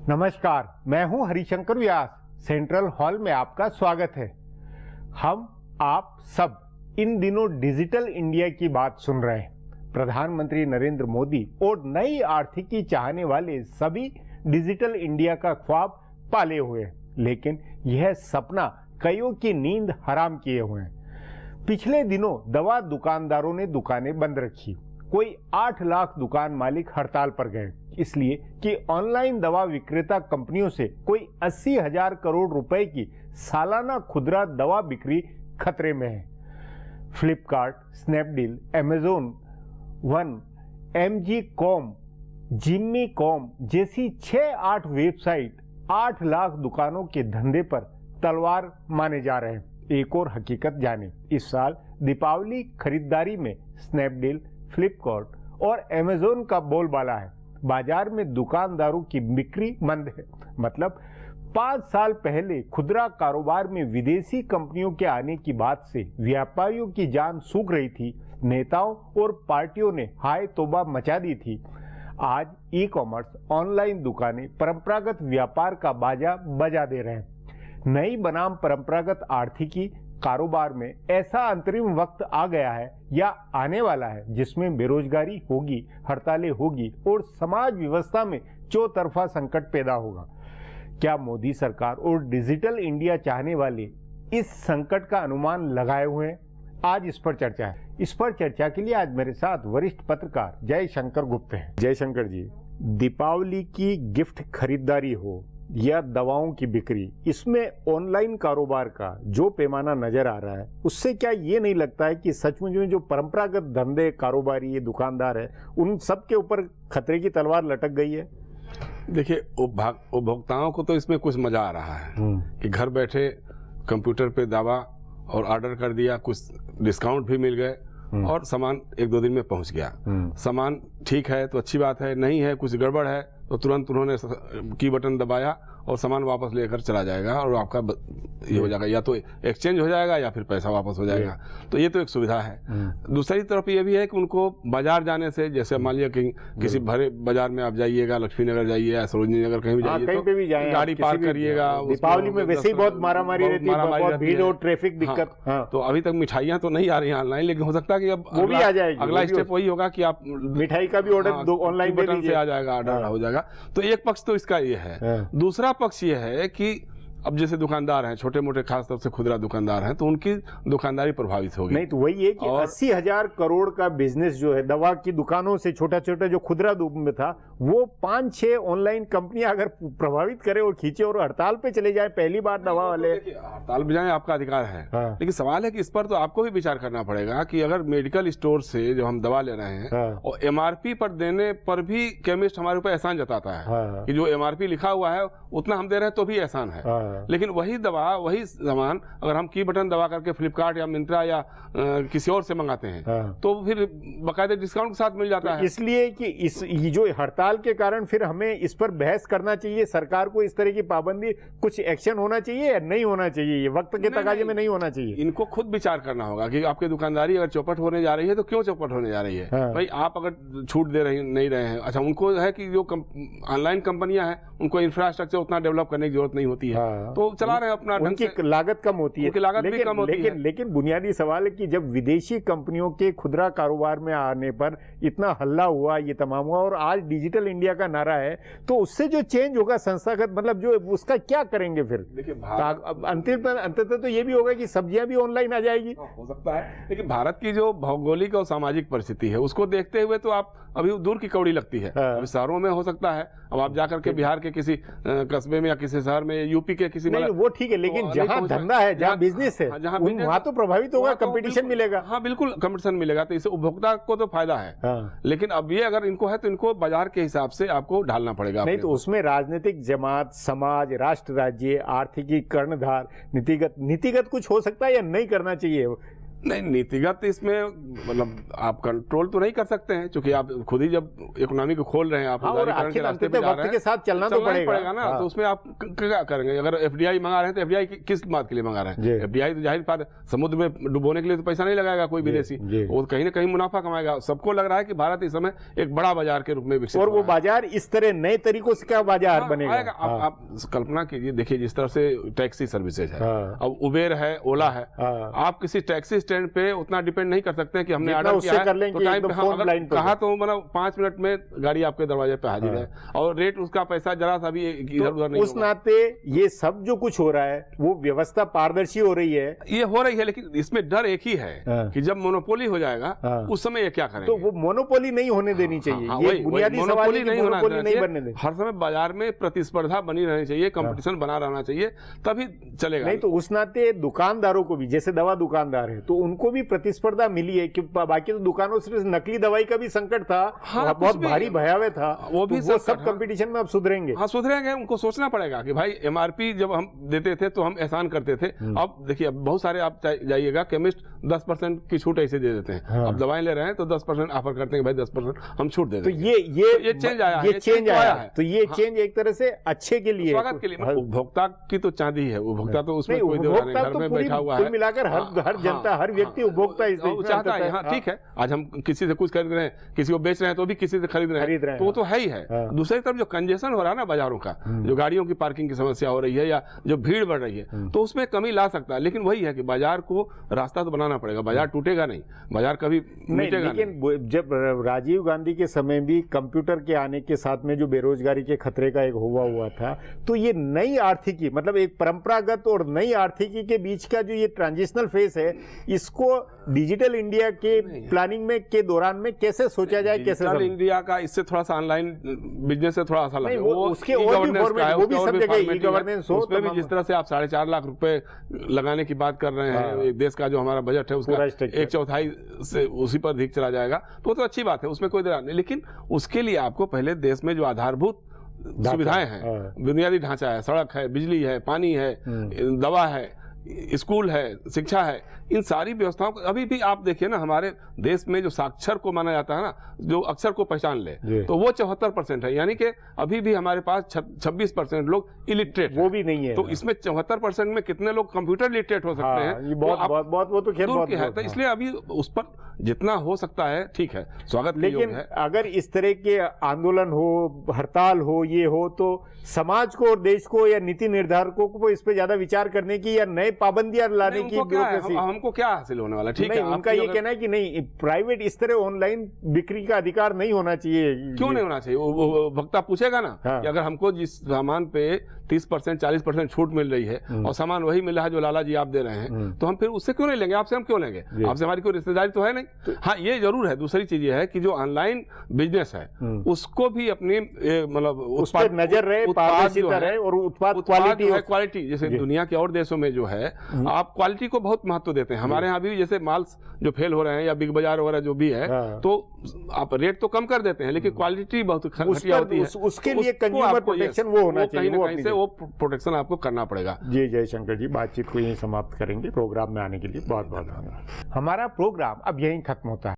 नमस्कार, मैं हूं हरिशंकर व्यास। सेंट्रल हॉल में आपका स्वागत है। हम आप सब इन दिनों डिजिटल इंडिया की बात सुन रहे हैं। प्रधानमंत्री नरेंद्र मोदी और नई आर्थिकी चाहने वाले सभी डिजिटल इंडिया का ख्वाब पाले हुए हैं, लेकिन यह सपना कईयों की नींद हराम किए हुए हैं। पिछले दिनों दवा दुकानदारों ने दुकानें बंद रखी। कोई 8 लाख दुकान मालिक हड़ताल पर गए, इसलिए कि ऑनलाइन दवा विक्रेता कंपनियों से कोई 80,000 करोड़ रुपए की सालाना खुदरा दवा बिक्री खतरे में है। Flipkart, Snapdeal, Amazon one, MG com, Jimmy com जैसी 6-8 वेबसाइट 8 लाख दुकानों के धंधे पर तलवार माने जा रहे हैं। एक और हकीकत जाने, इस साल दीपावली खरीदारी में स्नैपडील, फ्लिपकार्ट और अमेज़न का बोलबाला है। बाजार में दुकानदारों की बिक्री मंद है। मतलब 5 साल पहले खुदरा कारोबार में विदेशी कंपनियों के आने की बात से व्यापारियों की जान सूख रही थी। नेताओं और पार्टियों ने हाय तौबा मचा दी थी। आज ई कॉमर्स, ऑनलाइन दुकानें परंपरागत व्यापार का बाजा बजा दे रहे हैं। नई बनाम परंपरागत आर्थिकी कारोबार में ऐसा अंतरिम वक्त आ गया है या आने वाला है जिसमें बेरोजगारी होगी, हड़तालें होगी और समाज व्यवस्था में चौतरफा संकट पैदा होगा। क्या मोदी सरकार और डिजिटल इंडिया चाहने वाले इस संकट का अनुमान लगाए हुए हैं? आज इस पर चर्चा है। इस पर चर्चा के लिए आज मेरे साथ वरिष्ठ पत्रकार जयशंकर गुप्ता हैं। जयशंकर जी, दीपावली की गिफ्ट खरीदारी हो या दवाओं की बिक्री, इसमें ऑनलाइन कारोबार का जो पैमाना नजर आ रहा है, उससे क्या ये नहीं लगता है कि सचमुच में जो परंपरागत धंधे, कारोबारी, दुकानदार है, उन सब के ऊपर खतरे की तलवार लटक गई है? देखिए, उपभोक्ताओं को तो इसमें कुछ मजा आ रहा है कि घर बैठे कंप्यूटर पे दवा और ऑर्डर कर दिया, कुछ डिस्काउंट भी मिल गए और सामान 1-2 दिन में पहुंच गया। सामान ठीक है तो अच्छी बात है, नहीं है कुछ गड़बड़ है तो तुरंत उन्होंने की बटन दबाया और सामान वापस लेकर चला जाएगा और आपका ये हो जाएगा, या तो एक्सचेंज हो जाएगा या फिर पैसा वापस हो जाएगा। तो ये तो एक सुविधा है। दूसरी तरफ ये भी है कि उनको बाजार जाने से, जैसे मान लिया कि किसी भरे बाजार में आप जाइएगा, लक्ष्मी नगर जाइए या सरोजनी नगर, कहीं भी जाइए तो गाड़ी पार्क करिएगा। दीपावली में वैसे ही बहुत मारामारी रहती है, भीड़ और ट्रैफिक दिक्कत। तो अभी तक मिठाइयाँ तो नहीं आ रही है ऑनलाइन, लेकिन हो सकता है कि अब वो भी आ जाएगी। अगला स्टेप वही होगा कि आप मिठाई का भी ऑर्डर ऑनलाइन बटन से आ जाएगा, ऑर्डर हो जाएगा। तो एक पक्ष तो इसका ये है। दूसरा पक्ष ये है कि अब जैसे दुकानदार हैं, छोटे मोटे खास तौर से खुदरा दुकानदार हैं, तो उनकी दुकानदारी प्रभावित होगी। नहीं तो वही है कि 80,000 करोड़ का बिजनेस जो है दवा की दुकानों से, छोटा छोटा जो खुदरा में था, वो 5-6 ऑनलाइन कंपनियां अगर प्रभावित करे और खींचे और हड़ताल पे चले जाए, पहली बार दवा वाले हड़ताल पे जाए, आपका अधिकार है। लेकिन सवाल है कि इस पर तो आपको भी विचार करना पड़ेगा कि अगर मेडिकल स्टोर से जो हम दवा ले रहे हैं और MRP पर देने पर भी केमिस्ट हमारे ऊपर एहसान जताता है कि जो MRP लिखा हुआ है उतना हम दे रहे हैं तो भी एहसान है। लेकिन वही दवा, वही सामान अगर हम की बटन दबा करके फ्लिपकार्ट या मिंत्रा या किसी और से मंगाते हैं तो फिर बकायदे डिस्काउंट के साथ मिल जाता है। इसलिए कि ये जो हड़ताल के कारण फिर हमें इस पर बहस करना चाहिए। सरकार को इस तरह की पाबंदी, कुछ एक्शन होना चाहिए या नहीं होना चाहिए? ये वक्त के तकाजे में नहीं होना चाहिए। इनको खुद विचार करना होगा कि आपकी दुकानदारी अगर चौपट होने जा रही है तो क्यों चौपट होने जा रही है। भाई आप अगर छूट दे रहे नहीं रहे हैं, अच्छा उनको है कि जो ऑनलाइन कंपनियां हैं उनको इंफ्रास्ट्रक्चर उतना डेवलप करने की जरूरत नहीं होती है, तो चला रहे हैं अपना, उनकी लागत कम होती है, उनकी लागत भी कम होती है। लेकिन बुनियादी सवाल है कि जब विदेशी कंपनियों के खुदरा कारोबार में आने पर इतना हल्ला हुआ, ये तमाम हुआ, और आज डिजिटल इंडिया का नारा है, तो उससे जो चेंज होगा संस्थागत, मतलब जो उसका क्या करेंगे फिर? देखिए, अंततः तो ये भी होगा कि सब्जियां भी ऑनलाइन आ जाएगी। हो सकता है, लेकिन भारत की जो भौगोलिक और सामाजिक परिस्थिति है उसको देखते हुए तो आप अभी दूर की कौड़ी लगती है। अभी शहरों में हो सकता है, अब आप जाकर के बिहार के किसी कस्बे में या किसी शहर में, यूपी के किसी, नहीं वो ठीक है, लेकिन तो जहाँ धंधा है, जहाँ बिजनेस है, वहाँ तो प्रभावित होगा, कंपटीशन मिलेगा। हाँ बिल्कुल, कंपटीशन मिलेगा, तो इससे उपभोक्ता को तो फायदा है। लेकिन अब ये अगर इनको है तो इनको बाजार के हिसाब से आपको ढालना पड़ेगा। नहीं तो उसमें राजनीतिक जमात, समाज, राष्ट्र, राज्य, आर्थिकी, कर्णधार, नीतिगत कुछ हो सकता है या नहीं करना चाहिए? नहीं, नीतिगत इसमें मतलब आप कंट्रोल तो नहीं कर सकते हैं, क्योंकि आप खुद ही जब इकोनॉमी को खोल रहे हैं, आप उदारीकरण के रास्ते पे जा रहे हैं, के साथ चलना तो पड़ेगा ना। तो उसमें आप क्या करेंगे? अगर एफडीआई मंगा रहे हैं तो एफडीआई किस बात के लिए मंगा रहे हैं? एफडीआई तो जाहिर बात है समुद्र में डुबोने के लिए तो पैसा नहीं लगाएगा कोई विदेशी, वो कहीं ना कहीं मुनाफा कमाएगा। सबको लग रहा है कि भारत इस समय एक बड़ा बाजार के रूप में विकसित, और वो बाजार इस तरह नए तरीकों से क्या बाजार बनेगा? आप कल्पना कीजिए, देखिए जिस तरह से टैक्सी सर्विसेज है, अब उबेर है, ओला है, आप किसी टैक्सी स्टैंड पे उतना डिपेंड नहीं कर सकते हैं कि हमने ऑर्डर किया है तो टाइम पे कहा तो मतलब 5 मिनट में गाड़ी आपके दरवाजे पे हाजिर है, और रेट उसका पैसा जरा सा भी इधर उधर नहीं। उस नाते ये सब जो कुछ हो रहा है वो व्यवस्था पारदर्शी हो रही है, ये हो रही है, लेकिन इसमें डर एक ही है कि जब मोनोपोली हो जाएगा उस समय ये क्या करेंगे? तो वो मोनोपोली नहीं होने देनी चाहिए, ये बुनियादी सवाल है, मोनोपोली नहीं बनने देनी। हर समय बाजार में प्रतिस्पर्धा बनी रहनी चाहिए, कंपटीशन बना रहना चाहिए, तभी चलेगा। नहीं तो उस नाते दुकानदारों को भी, जैसे दवा दुकानदार है तो उनको भी प्रतिस्पर्धा मिली है, कि बाकी तो दुकानों से नकली दवाई का भी संकट था, बहुत भारी भयावह था, वो भी सब कंपटीशन में अब सुधरेंगे। हाँ सुधरेंगे, उनको सोचना पड़ेगा कि भाई एमआरपी जब हम देते थे तो हम एहसान करते थे, अब देखिए अब बहुत सारे आप जाइएगा केमिस्ट 10% की छूट ऐसे दे देते हैं, अब दवाएं ले रहे हैं तो 10% ऑफर करते हैं, भाई 10% हम छूट दे दें। तो ये चेंज आया, ये चेंज आया है, तो ये चेंज एक तरह से अच्छे के लिए, स्वागत के लिए। उपभोक्ता की तो चांदी है, उपभोक्ता तो उसमें कोई दो नहीं, घर में बैठा हुआ है, मिलाकर हर जनता, हर व्यक्ति उपभोक्ता चाहता है। हाँ ठीक है, आज हम किसी से कुछ खरीद रहे हैं, किसी को बेच रहे हैं तो भी किसी से खरीद रहे हैं, तो वो तो है ही है। दूसरी तरफ जो कंजेशन हो रहा है ना बाजारों का, जो गाड़ियों की पार्किंग की समस्या हो रही है या जो भीड़ बढ़ रही है, तो उसमें कमी ला सकता है, लेकिन वही है कि बाजार को रास्ता तो बनाना पड़ेगा, बाजार टूटेगा नहीं, बाजार कभी मिटेगा नहीं। लेकिन जब राजीव गांधी के समय भी कंप्यूटर के आने के साथ में जो बेरोजगारी के खतरे का एक हुआ था, तो ये नई आर्थिकी, मतलब एक परंपरागत और नई आर्थिकी के बीच का जो ये ट्रांजिशनल फेज है, इसको डिजिटल इंडिया के प्लानिंग में के दौरान में कैसे सोचा जाए, कैसे डिजिटल इंडिया का इससे थोड़ा सा ऑनलाइन बिजनेस से थोड़ा सा लगे, वो उसके और भी फॉर्मेट, वो भी सब जगह ई गवर्नेंस हो, उसमें भी जिस तरह से आप 4.5 लाख रुपए लगाने की बात कर रहे हैं, देश का जो हमारा बजट है उसका 1/4 से उसी पर अधिक चला जाएगा, तो अच्छी बात है, उसमें कोई दरार नहीं। लेकिन उसके लिए आपको पहले देश में जो आधारभूत सुविधाएं हैं, बुनियादी ढांचा है, सड़क है, बिजली है, पानी है, दवा है, स्कूल है, शिक्षा है, इन सारी व्यवस्थाओं को अभी भी आप देखिए ना, हमारे देश में जो साक्षर को माना जाता है ना, जो अक्षर को पहचान ले, तो वो 74% है, यानी कि अभी भी हमारे पास 26% लोग इलिटरेट, वो भी नहीं है। तो इसमें 74% में कितने लोग कंप्यूटर लिटरेट हो सकते हैं? ये बहुत वो तो खैर बहुत है, तो इसलिए अभी उस पर जितना हो सकता है ठीक है, स्वागत के योग है। लेकिन अगर इस तरह के आंदोलन हो, हड़ताल हो, ये हो, तो समाज को और देश को या नीति निर्धारकों को इस पे ज्यादा विचार करने की या नए पाबंदियां लाने की ब्यूरोक्रेसी, हमको क्या हासिल होने वाला? ठीक है, उनका ये कहना है कि नहीं, प्राइवेट इस तरह ऑनलाइन बिक्री का अधिकार नहीं होना चाहिए। क्यों नहीं होना चाहिए? वो भक्ता पूछेगा ना कि अगर हमको जिस सामान पे 30% 40% छूट मिल रही है और सामान वही मिल रहा है जो लाला जी आप दे रहे हैं, तो हम फिर उससे क्यों नहीं लेंगे? आपसे हम क्यों लेंगे? आपसे हमारी कोई रिश्तेदारी तो है नहीं। हाँ ये जरूर है, दूसरी चीज ये है कि जो ऑनलाइन बिजनेस है उसको भी अपनी मतलब उस पर नजर रहे, पारदर्शिता रहे और उत्पाद क्वालिटी, जैसे दुनिया के और देशों में जो है आप क्वालिटी को बहुत महत्व देते हैं। हमारे यहाँ भी जैसे माल्स जो फेल हो रहे हैं या बिग बाजार वगैरह जो भी है, तो आप रेट तो कम कर देते हैं, लेकिन क्वालिटी बहुत घटिया होती है। उसके लिए कंज्यूमर प्रोटेक्शन वो होना चाहिए, कहीं ना कहीं से वो प्रोटेक्शन आपको करना पड़ेगा। जी जयशंकर जी, बातचीत को यहीं समाप्त करेंगे। प्रोग्राम में आने के लिए बहुत बहुत धन्यवाद। हमारा प्रोग्राम अब यहीं खत्म होता है।